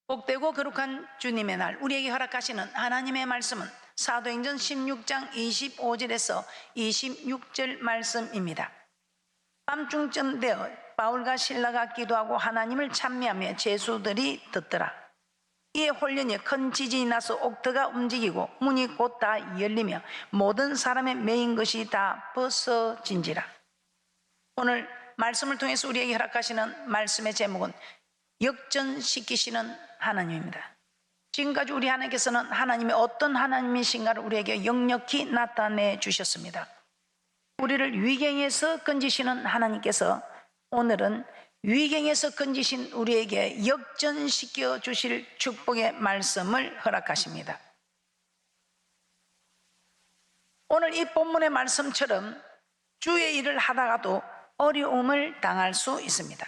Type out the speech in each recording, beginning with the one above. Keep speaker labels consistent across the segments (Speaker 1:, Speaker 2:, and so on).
Speaker 1: 복되고 거룩한 주님의 날, 우리에게 허락하시는 하나님의 말씀은 사도행전 16장 25절에서 26절 말씀입니다. 밤중쯤 되어 바울과 실라가 기도하고 하나님을 찬미하며 제수들이 듣더라. 이에 홀련히 큰 지진이 나서 옥터가 움직이고 문이 곧 다 열리며 모든 사람의 매인 것이 다 벗어진지라. 오늘 말씀을 통해서 우리에게 허락하시는 말씀의 제목은 역전시키시는 하나님입니다. 지금까지 우리 하나님께서는 하나님이 어떤 하나님이신가를 우리에게 역력히 나타내 주셨습니다. 우리를 위경에서 건지시는 하나님께서 오늘은 위경에서 건지신 우리에게 역전시켜 주실 축복의 말씀을 허락하십니다. 오늘 이 본문의 말씀처럼 주의 일을 하다가도 어려움을 당할 수 있습니다.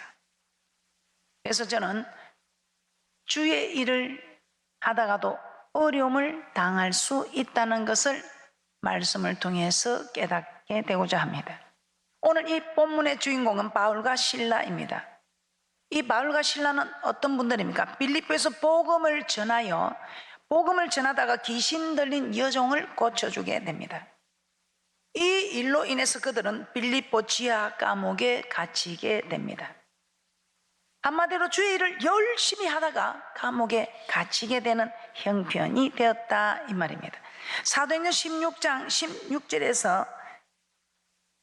Speaker 1: 그래서 저는 주의 일을 하다가도 어려움을 당할 수 있다는 것을 말씀을 통해서 깨닫게 되고자 합니다. 오늘 이 본문의 주인공은 바울과 실라입니다. 이 바울과 실라는 어떤 분들입니까? 빌립보에서 복음을 전하다가 귀신 들린 여종을 고쳐주게 됩니다. 이 일로 인해서 그들은 빌립보 지하 감옥에 갇히게 됩니다. 한마디로 주의 일을 열심히 하다가 감옥에 갇히게 되는 형편이 되었다 이 말입니다. 사도행전 16장 16절에서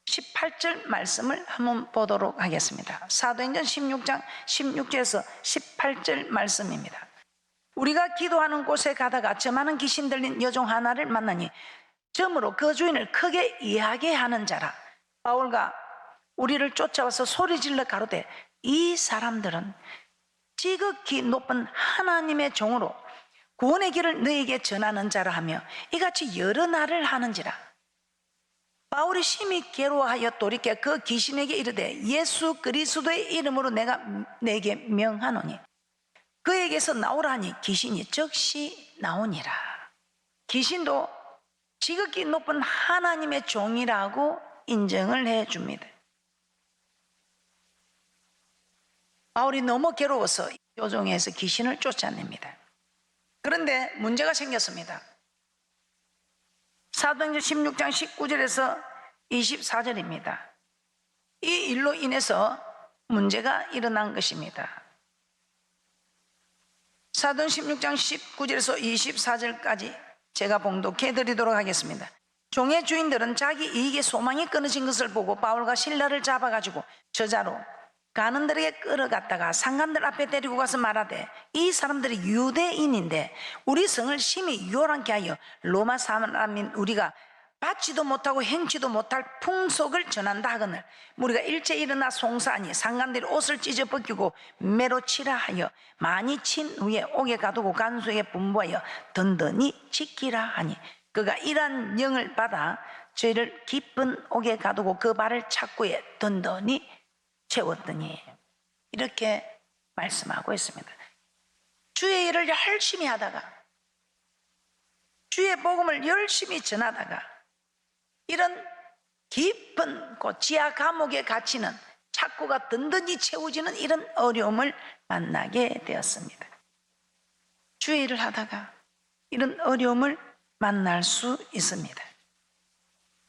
Speaker 1: 18절 말씀을 한번 보도록 하겠습니다. 사도행전 16장 16절에서 18절 말씀입니다. 우리가 기도하는 곳에 가다가 점하는 귀신 들린 여종 하나를 만나니 점으로 그 주인을 크게 이야기해 하는 자라. 바울과 우리를 쫓아와서 소리질러 가로되 이 사람들은 지극히 높은 하나님의 종으로 구원의 길을 너에게 전하는 자라 하며 이같이 여러 날을 하는지라. 바울이 심히 괴로워하여 돌이켜 그 귀신에게 이르되 예수 그리스도의 이름으로 내가 내게 명하노니 그에게서 나오라 하니 귀신이 즉시 나오니라. 귀신도 지극히 높은 하나님의 종이라고 인정을 해 줍니다. 바울이 너무 괴로워서 요종에서 귀신을 쫓아냅니다. 그런데 문제가 생겼습니다. 사도행전 16장 19절에서 24절입니다. 이 일로 인해서 문제가 일어난 것입니다. 사도행전 16장 19절에서 24절까지 제가 봉독해 드리도록 하겠습니다. 종의 주인들은 자기 이익의 소망이 끊어진 것을 보고 바울과 실라를 잡아가지고 저자로 가는들에게 끌어갔다가 상관들 앞에 데리고 가서 말하되 이 사람들이 유대인인데 우리 성을 심히 요란케 하여 로마 사람인 우리가 받지도 못하고 행치도 못할 풍속을 전한다 하거늘 우리가 일제 일어나 송사하니 상관들이 옷을 찢어 벗기고 매로 치라 하여 많이 친 후에 옥에 가두고 간수에게 분부하여 든든히 지키라 하니 그가 이러한 명을 받아 저희를 깊은 옥에 가두고 그 발을 착고에 든든히 채웠더니 이렇게 말씀하고 있습니다. 주의 일을 열심히 하다가 주의 복음을 열심히 전하다가 이런 깊은 곳 지하 감옥에 갇히는 착고가 든든히 채워지는 이런 어려움을 만나게 되었습니다. 주의 일을 하다가 이런 어려움을 만날 수 있습니다.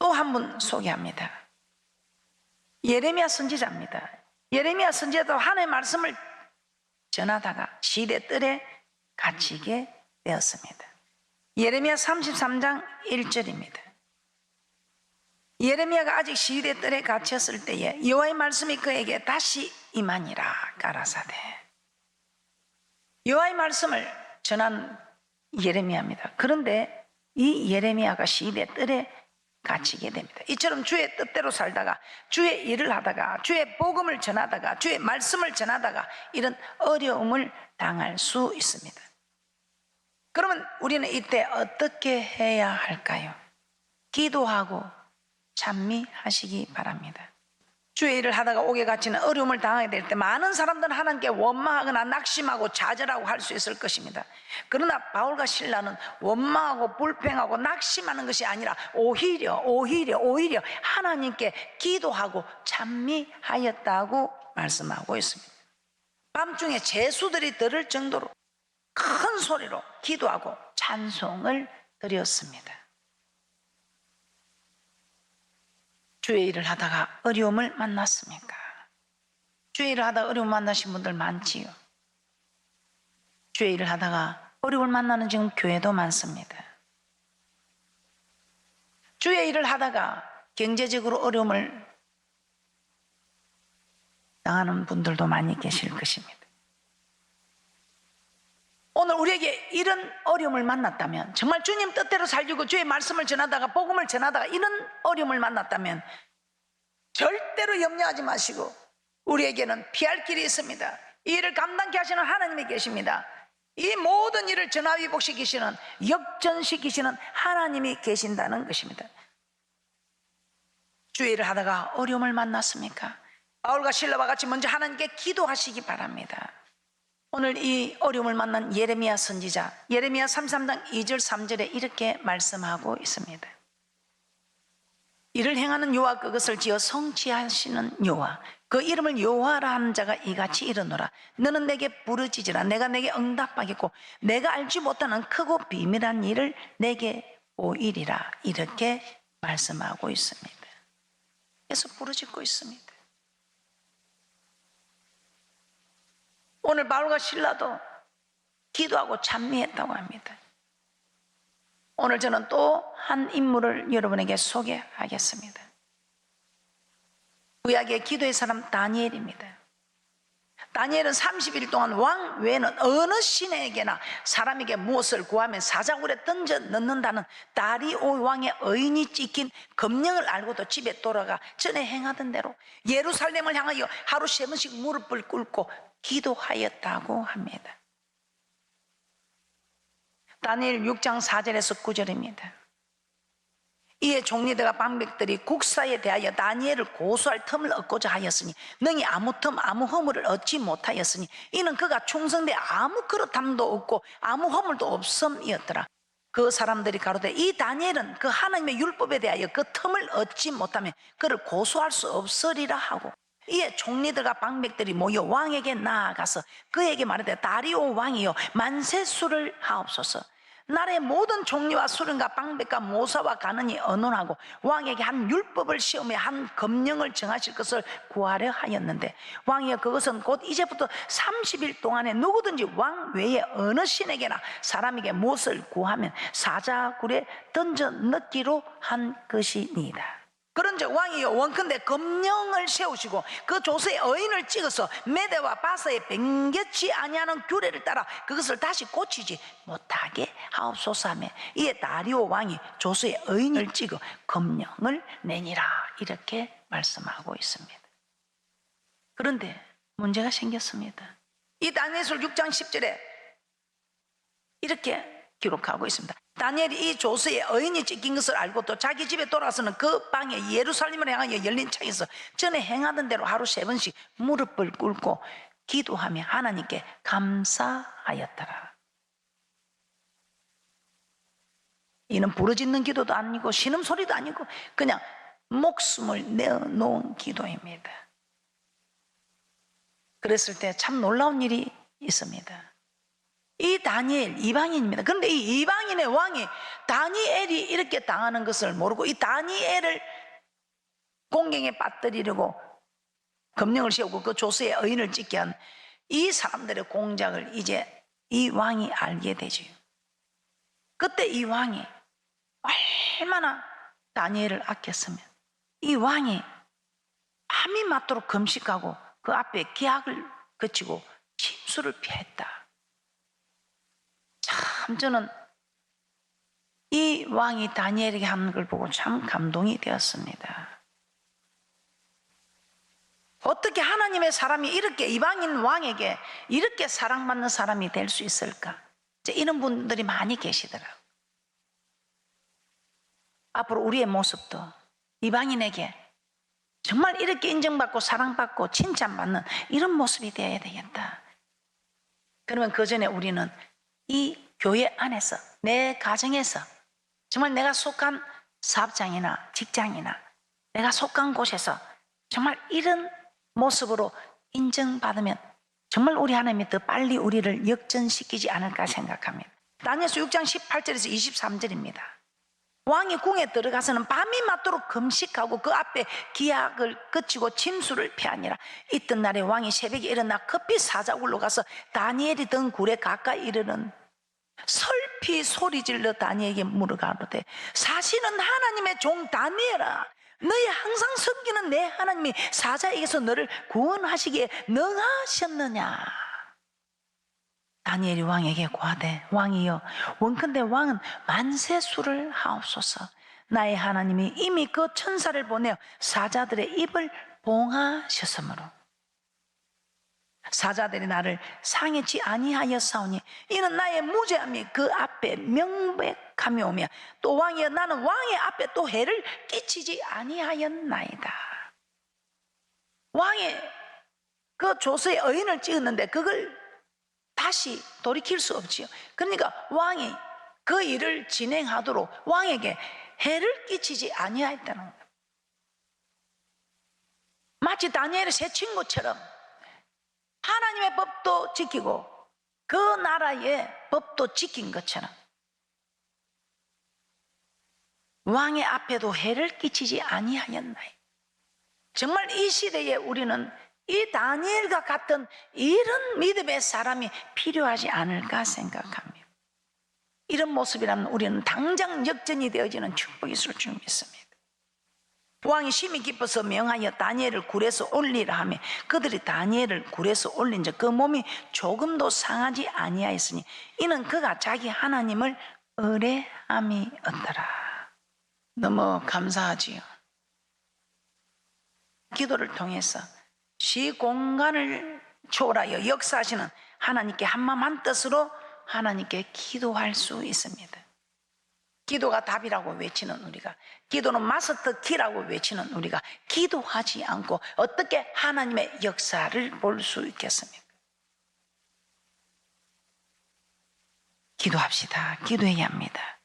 Speaker 1: 또 한 분 소개합니다. 예레미야 선지자입니다. 예레미야 선지자도 하나님의 말씀을 전하다가 시대뜰에 갇히게 되었습니다. 예레미야 33장 1절입니다. 예레미야가 아직 시대뜰에 갇혔을 때에 여호와의 말씀이 그에게 다시 임하니라 가라사대. 여호와의 말씀을 전한 예레미야입니다. 그런데 이 예레미야가 시대뜰에 갇히게 됩니다. 이처럼 주의 뜻대로 살다가 주의 일을 하다가 주의 복음을 전하다가 주의 말씀을 전하다가 이런 어려움을 당할 수 있습니다. 그러면 우리는 이때 어떻게 해야 할까요? 기도하고 찬미하시기 바랍니다. 주의 일을 하다가 옥에 갇히는 어려움을 당하게 될 때 많은 사람들은 하나님께 원망하거나 낙심하고 좌절하고 할 수 있을 것입니다. 그러나 바울과 실라는 원망하고 불평하고 낙심하는 것이 아니라 오히려 하나님께 기도하고 찬미하였다고 말씀하고 있습니다. 밤중에 제수들이 들을 정도로 큰 소리로 기도하고 찬송을 드렸습니다. 주의 일을 하다가 어려움을 만났습니까? 주의 일을 하다가 어려움 만나신 분들 많지요. 주의 일을 하다가 어려움을 만나는 지금 교회도 많습니다. 주의 일을 하다가 경제적으로 어려움을 당하는 분들도 많이 계실 것입니다. 오늘 우리에게 이런 어려움을 만났다면, 정말 주님 뜻대로 살려고 주의 말씀을 전하다가 복음을 전하다가 이런 어려움을 만났다면 절대로 염려하지 마시고, 우리에게는 피할 길이 있습니다. 이 일을 감당케 하시는 하나님이 계십니다. 이 모든 일을 전화위복시키시는, 역전시키시는 하나님이 계신다는 것입니다. 주의 일을 하다가 어려움을 만났습니까? 바울과 실라와 같이 먼저 하나님께 기도하시기 바랍니다. 오늘 이 어려움을 만난 예레미야 선지자, 예레미야 33장 2절 3절에 이렇게 말씀하고 있습니다. 이를 행하는 여호와, 그것을 지어 성취하시는 여호와, 그 이름을 여호와라 하는 자가 이같이 이르노라. 너는 내게 부르짖으라. 내가 내게 응답하겠고 내가 알지 못하는 크고 비밀한 일을 내게 보이리라. 이렇게 말씀하고 있습니다. 그래서 부르짖고 있습니다. 오늘 바울과 실라도 기도하고 찬미했다고 합니다. 오늘 저는 또 한 인물을 여러분에게 소개하겠습니다. 구약의 기도의 사람 다니엘입니다. 다니엘은 30일 동안 왕 외에는 어느 신에게나 사람에게 무엇을 구하면 사자굴에 던져 넣는다는 다리오 왕의 의인이 찍힌 검령을 알고도 집에 돌아가 전에 행하던 대로 예루살렘을 향하여 하루 3번씩 무릎을 꿇고 기도하였다고 합니다. 다니엘 6장 4절에서 9절입니다. 이에 종리들과 방백들이 국사에 대하여 다니엘을 고소할 틈을 얻고자 하였으니 능히 아무 틈 아무 허물을 얻지 못하였으니 이는 그가 충성되 아무 그릇함도 없고 아무 허물도 없음이었더라. 그 사람들이 가로되 이 다니엘은 그 하나님의 율법에 대하여 그 틈을 얻지 못하면 그를 고소할 수 없으리라 하고, 이에 총리들과 방백들이 모여 왕에게 나아가서 그에게 말하되 다리오 왕이여 만세수를 하옵소서. 나라의 모든 총리와 수령과 방백과 모사와 간원이 언론하고 왕에게 한 율법을 시험에 한 검령을 정하실 것을 구하려 하였는데, 왕이여 그것은 곧 이제부터 30일 동안에 누구든지 왕 외에 어느 신에게나 사람에게 무엇을 구하면 사자굴에 던져 넣기로 한 것이니이다. 그런즉 왕이여 원컨대 검령을 세우시고 그 조서의 의인을 찍어서 메대와 바사에 변개치 아니하는 규례를 따라 그것을 다시 고치지 못하게 하옵소서 하며, 이에 다리오 왕이 조서의 의인을 찍어 검령을 내니라. 이렇게 말씀하고 있습니다. 그런데 문제가 생겼습니다. 이 다니엘서 6장 10절에 이렇게 기록하고 있습니다. 다니엘이 이 조서에 의인이 찍힌 것을 알고 또 자기 집에 돌아서는 그 방에 예루살렘을 향하여 열린 창에서 전에 행하던 대로 하루 3번씩 무릎을 꿇고 기도하며 하나님께 감사하였더라. 이는 부르짖는 기도도 아니고 신음소리도 아니고 그냥 목숨을 내어놓은 기도입니다. 그랬을 때 참 놀라운 일이 있습니다. 이 다니엘 이방인입니다. 그런데 이 이방인의 왕이 다니엘이 이렇게 당하는 것을 모르고 이 다니엘을 공경에 빠뜨리려고 검령을 세우고 그 조서에 의인을 찍게 한 이 사람들의 공작을 이제 이 왕이 알게 되죠. 그때 이 왕이 얼마나 다니엘을 아꼈으면 이 왕이 밤이 맞도록 금식하고 그 앞에 기약을 거치고 침수를 피했다. 참 저는 이 왕이 다니엘에게 하는 걸 보고 참 감동이 되었습니다. 어떻게 하나님의 사람이 이렇게 이방인 왕에게 이렇게 사랑받는 사람이 될 수 있을까? 이런 분들이 많이 계시더라고요. 앞으로 우리의 모습도 이방인에게 정말 이렇게 인정받고 사랑받고 칭찬받는 이런 모습이 되어야 되겠다. 그러면 그 전에 우리는 이 교회 안에서 내 가정에서 정말 내가 속한 사업장이나 직장이나 내가 속한 곳에서 정말 이런 모습으로 인정받으면 정말 우리 하나님이 더 빨리 우리를 역전시키지 않을까 생각합니다. 다니엘서 6장 18절에서 23절입니다. 왕이 궁에 들어가서는 밤이 맞도록 금식하고 그 앞에 기약을 그치고 침수를 피하니라. 이튿날에 왕이 새벽에 일어나 급히 사자굴로 가서 다니엘이 든 굴에 가까이 이르는 설피 소리질러 다니엘에게 물어가로되 사실은 하나님의 종 다니엘아, 너희 항상 섬기는 내 하나님이 사자에게서 너를 구원하시기에 능하셨느냐. 다니엘이 왕에게 고하되 왕이여 원컨대 왕은 만세 수를 하옵소서. 나의 하나님이 이미 그 천사를 보내어 사자들의 입을 봉하셨으므로 사자들이 나를 상해치 아니하였사오니 이는 나의 무죄함이 그 앞에 명백함이 오며 또 왕이여 나는 왕의 앞에 또 해를 끼치지 아니하였나이다. 왕의 그 조서에 의인을 찍었는데 그걸 다시 돌이킬 수 없지요. 그러니까 왕이 그 일을 진행하도록 왕에게 해를 끼치지 아니하였다는 거예요. 마치 다니엘의 세 친구처럼 하나님의 법도 지키고 그 나라의 법도 지킨 것처럼 왕의 앞에도 해를 끼치지 아니하였나이. 정말 이 시대에 우리는 이 다니엘과 같은 이런 믿음의 사람이 필요하지 않을까 생각합니다. 이런 모습이라면 우리는 당장 역전이 되어지는 축복이 있을 줄 믿습니다. 왕이 심히 기뻐서 명하여 다니엘을 굴에서 올리라 하며 그들이 다니엘을 굴에서 올린 적 그 몸이 조금도 상하지 아니하였으니 이는 그가 자기 하나님을 의뢰함이 없더라. 너무 감사하지요. 기도를 통해서 시공간을 초월하여 역사하시는 하나님께 한마음 한뜻으로 하나님께 기도할 수 있습니다. 기도가 답이라고 외치는 우리가, 기도는 마스터 키라고 외치는 우리가 기도하지 않고 어떻게 하나님의 역사를 볼 수 있겠습니까? 기도합시다. 기도해야 합니다.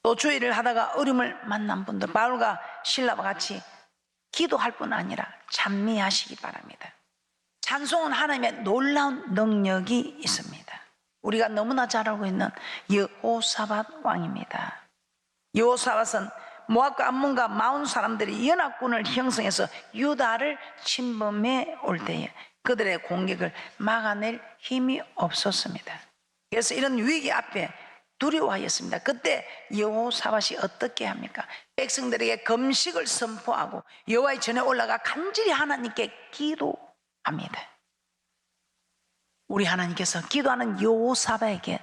Speaker 1: 또 주일을 하다가 어려움을 만난 분들, 바울과 실라와 같이 기도할 뿐 아니라 찬미하시기 바랍니다. 찬송은 하나님의 놀라운 능력이 있습니다. 우리가 너무나 잘 알고 있는 여호사밧 왕입니다. 여호사밧은 모압과 암몬과 마온 사람들이 연합군을 형성해서 유다를 침범해 올 때에 그들의 공격을 막아낼 힘이 없었습니다. 그래서 이런 위기 앞에 두려워하였습니다. 그때 여호사밧이 어떻게 합니까? 백성들에게 금식을 선포하고 여호와의 전에 올라가 간절히 하나님께 기도합니다. 우리 하나님께서 기도하는 여호사밧에게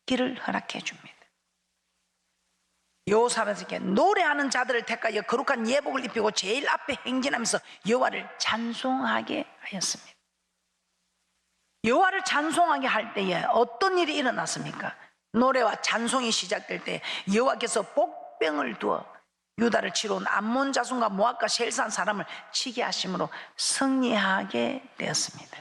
Speaker 1: 길을 허락해 줍니다. 여호사밧에게 노래하는 자들을 택하여 거룩한 예복을 입히고 제일 앞에 행진하면서 여호와를 찬송하게 하였습니다. 여호와를 찬송하게 할 때에 어떤 일이 일어났습니까? 노래와 찬송이 시작될 때 여호와께서 복병을 두어 유다를 치러 온 암몬 자손과 모압과 셀산 사람을 치게 하심으로 승리하게 되었습니다.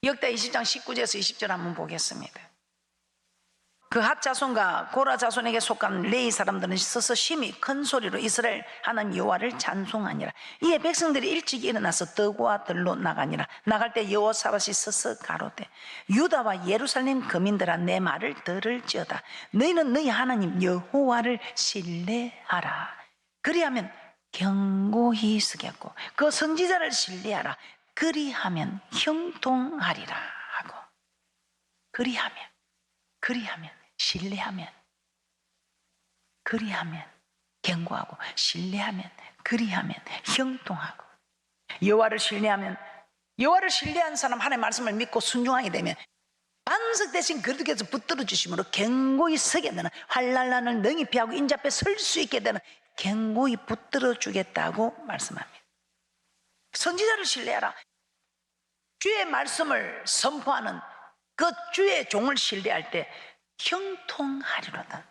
Speaker 1: 역대 20장 19절에서 20절 한번 보겠습니다. 그 핫 자손과 고라 자손에게 속한 레위 사람들은 서서 심히 큰 소리로 이스라엘 하나님 여호와를 찬송하니라. 이에 백성들이 일찍 일어나서 더구와 들로 나가니라. 나갈 때 여호사밧이 서서 가로되 유다와 예루살렘 거민들아 내 말을 들을지어다. 너희는 너희 하나님 여호와를 신뢰하라. 그리하면 경고히 쓰겠고 그 선지자를 신뢰하라. 그리하면 형통하리라 하고, 그리하면 신뢰하면, 그리하면 경고하고, 신뢰하면, 그리하면 형통하고. 여호와를 신뢰하면, 여호와를 신뢰한 사람 하나님의 말씀을 믿고 순종하게 되면 반석 대신 그리스도께서 붙들어 주심으로 견고히 서게 되는, 환난을 능히 피하고 인자 앞에 설 수 있게 되는 견고히 붙들어 주겠다고 말씀합니다. 선지자를 신뢰하라. 주의 말씀을 선포하는 그 주의 종을 신뢰할 때 형통하리로다.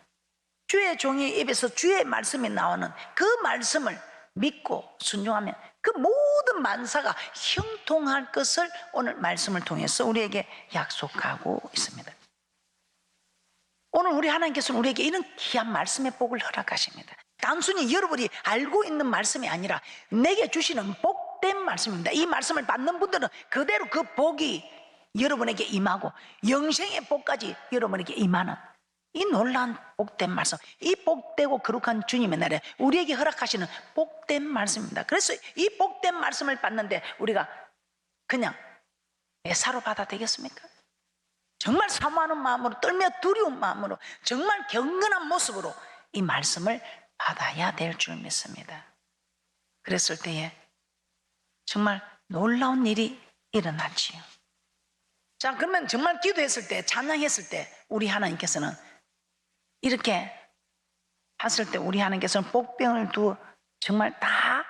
Speaker 1: 주의 종이 입에서 주의 말씀이 나오는 그 말씀을 믿고 순종하면 그 모든 만사가 형통할 것을 오늘 말씀을 통해서 우리에게 약속하고 있습니다. 오늘 우리 하나님께서는 우리에게 이런 귀한 말씀의 복을 허락하십니다. 단순히 여러분이 알고 있는 말씀이 아니라 내게 주시는 복된 복된 말씀입니다. 이 말씀을 받는 분들은 그대로 그 복이 여러분에게 임하고 영생의 복까지 여러분에게 임하는 이 놀라운 복된 말씀, 이 복되고 거룩한 주님의 날에 우리에게 허락하시는 복된 말씀입니다. 그래서 이 복된 말씀을 받는데 우리가 그냥 매사로 받아 되겠습니까? 정말 사모하는 마음으로, 떨며 두려운 마음으로, 정말 경건한 모습으로 이 말씀을 받아야 될 줄 믿습니다. 그랬을 때에 정말 놀라운 일이 일어나지요. 자, 그러면 정말 기도했을 때, 찬양했을 때 우리 하나님께서는 이렇게 했을 때 우리 하나님께서는 복병을 두어 정말 다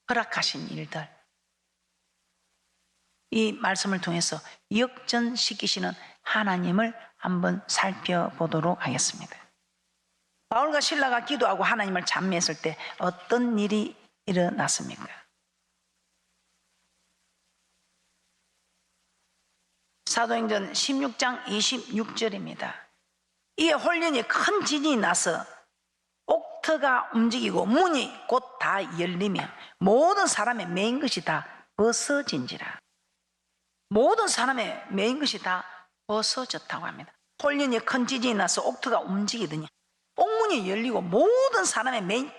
Speaker 1: 허락하신 일들, 이 말씀을 통해서 역전시키시는 하나님을 한번 살펴보도록 하겠습니다. 바울과 실라가 기도하고 하나님을 찬미했을 때 어떤 일이 일어났습니까? 사도행전 16장 26절입니다. 이에 홀연히 큰 지진이 나서 옥터가 움직이고 문이 곧 다 열리며 모든 사람의 매인 것이 다 벗어진지라. 모든 사람의 매인 것이 다 벗어졌다고 합니다. 홀연히 큰 지진이 나서 옥터가 움직이더니 옥문이 열리고 모든 사람의 매인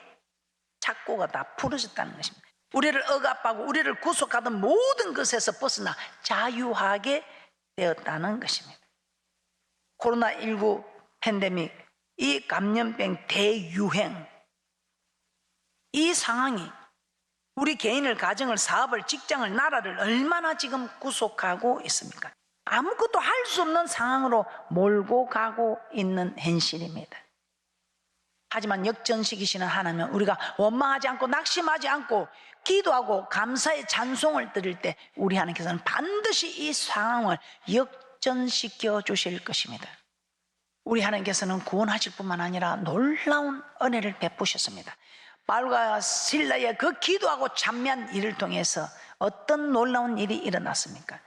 Speaker 1: 착고가 다 풀어졌다는 것입니다. 우리를 억압하고 우리를 구속하던 모든 것에서 벗어나 자유하게 되었다는 것입니다. 코로나19 팬데믹, 이 감염병 대유행, 이 상황이 우리 개인을, 가정을, 사업을, 직장을, 나라를 얼마나 지금 구속하고 있습니까? 아무것도 할 수 없는 상황으로 몰고 가고 있는 현실입니다. 하지만 역전시키시는 하나님은 우리가 원망하지 않고 낙심하지 않고 기도하고 감사의 찬송을 드릴 때 우리 하나님께서는 반드시 이 상황을 역전시켜 주실 것입니다. 우리 하나님께서는 구원하실 뿐만 아니라 놀라운 은혜를 베푸셨습니다. 바울과 실라의 그 기도하고 찬미한 일을 통해서 어떤 놀라운 일이 일어났습니까?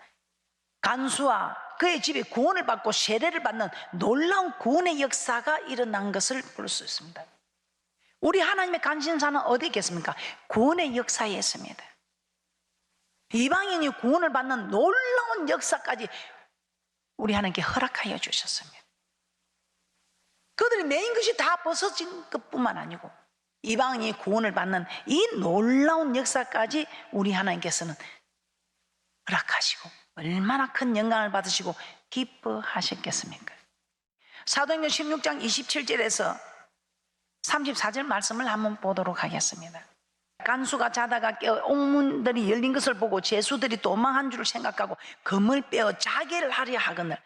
Speaker 1: 간수와 그의 집이 구원을 받고 세례를 받는 놀라운 구원의 역사가 일어난 것을 볼 수 있습니다. 우리 하나님의 관심사는 어디 있겠습니까? 구원의 역사에 있습니다. 이방인이 구원을 받는 놀라운 역사까지 우리 하나님께 허락하여 주셨습니다. 그들이 매인 것이 다 벗어진 것뿐만 아니고 이방인이 구원을 받는 이 놀라운 역사까지 우리 하나님께서는 허락하시고 얼마나 큰 영광을 받으시고 기뻐하셨겠습니까? 사도행전 16장 27절에서 34절 말씀을 한번 보도록 하겠습니다. 간수가 자다가 깨어 옥문들이 열린 것을 보고 죄수들이 도망한 줄을 생각하고 금을 빼어 자개를 하려 하거늘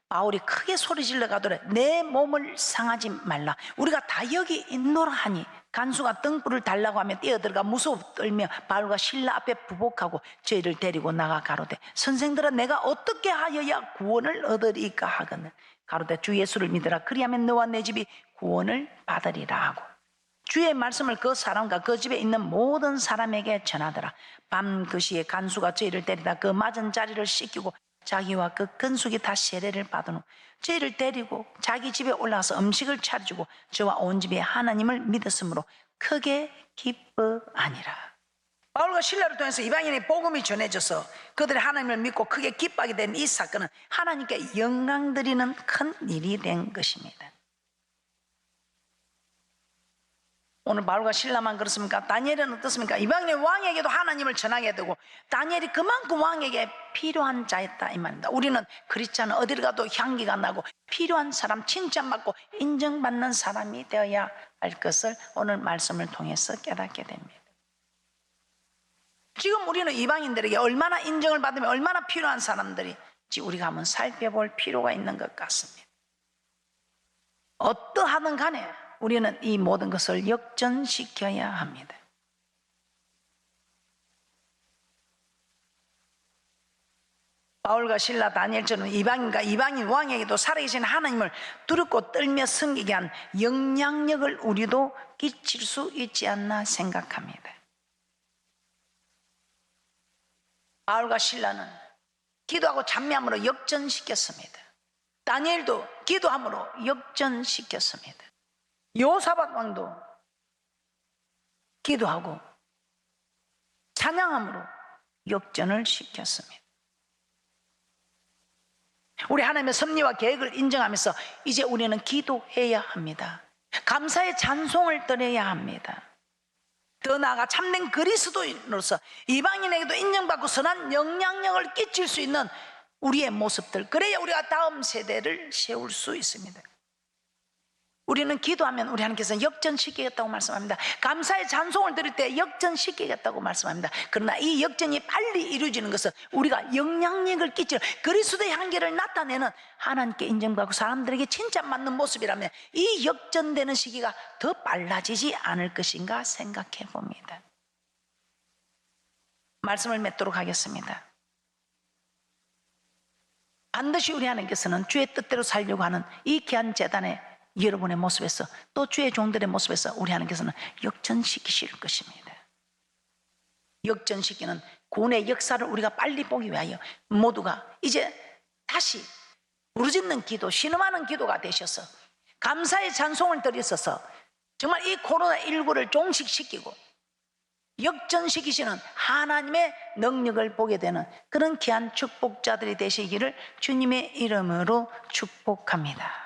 Speaker 1: 바울이 크게 소리질러 가더래 내 몸을 상하지 말라. 우리가 다 여기 있노라 하니 간수가 등불을 달라고 하며 뛰어들어가 무서워 떨며 바울과 실라 앞에 부복하고 저희를 데리고 나가 가로되 선생들아 내가 어떻게 하여야 구원을 얻으리까 하거늘 가로되 주 예수를 믿으라 그리하면 너와 내 집이 구원을 받으리라 하고 주의 말씀을 그 사람과 그 집에 있는 모든 사람에게 전하더라. 밤 그 시에 간수가 저희를 데리다 그 맞은 자리를 씻기고 자기와 그 근숙이 다 세례를 받은 후 저희를 데리고 자기 집에 올라가서 음식을 차려주고 저와 온 집이 하나님을 믿었으므로 크게 기뻐하니라. 바울과 실라를 통해서 이방인의 복음이 전해져서 그들이 하나님을 믿고 크게 기뻐하게 된 이 사건은 하나님께 영광 드리는 큰 일이 된 것입니다. 오늘 바울과 실라만 그렇습니까? 다니엘은 어떻습니까? 이방인의 왕에게도 하나님을 전하게 되고 다니엘이 그만큼 왕에게 필요한 자였다 이 말입니다. 우리는 크리스찬은 어디를 가도 향기가 나고 필요한 사람, 칭찬받고 인정받는 사람이 되어야 할 것을 오늘 말씀을 통해서 깨닫게 됩니다. 지금 우리는 이방인들에게 얼마나 인정을 받으면 얼마나 필요한 사람들인지 우리가 한번 살펴볼 필요가 있는 것 같습니다. 어떠하든 간에 우리는 이 모든 것을 역전시켜야 합니다. 바울과 실라, 다니엘처럼 이방인과 이방인 왕에게도 살아계신 하나님을 두렵고 떨며 섬기게 한 영향력을 우리도 끼칠 수 있지 않나 생각합니다. 바울과 실라는 기도하고 찬미함으로 역전시켰습니다. 다니엘도 기도함으로 역전시켰습니다. 요사밧 왕도 기도하고 찬양함으로 역전을 시켰습니다. 우리 하나님의 섭리와 계획을 인정하면서 이제 우리는 기도해야 합니다. 감사의 찬송을 드려야 합니다. 더 나아가 참된 그리스도인으로서 이방인에게도 인정받고 선한 영향력을 끼칠 수 있는 우리의 모습들, 그래야 우리가 다음 세대를 세울 수 있습니다. 우리는 기도하면 우리 하나님께서 역전시키겠다고 말씀합니다. 감사의 찬송을 드릴 때 역전시키겠다고 말씀합니다. 그러나 이 역전이 빨리 이루어지는 것은 우리가 영향력을 끼치는 그리스도의 향기를 나타내는 하나님께 인정받고 사람들에게 칭찬받는 모습이라면 이 역전되는 시기가 더 빨라지지 않을 것인가 생각해 봅니다. 말씀을 맺도록 하겠습니다. 반드시 우리 하나님께서는 주의 뜻대로 살려고 하는 이 귀한 재단의 여러분의 모습에서 또 주의 종들의 모습에서 우리 하나님께서는 역전시키실 것입니다. 역전시키는 구원의 역사를 우리가 빨리 보기 위하여 모두가 이제 다시 부르짖는 기도, 신음하는 기도가 되셔서 감사의 찬송을 드리셔서 정말 이 코로나19를 종식시키고 역전시키시는 하나님의 능력을 보게 되는 그런 귀한 축복자들이 되시기를 주님의 이름으로 축복합니다.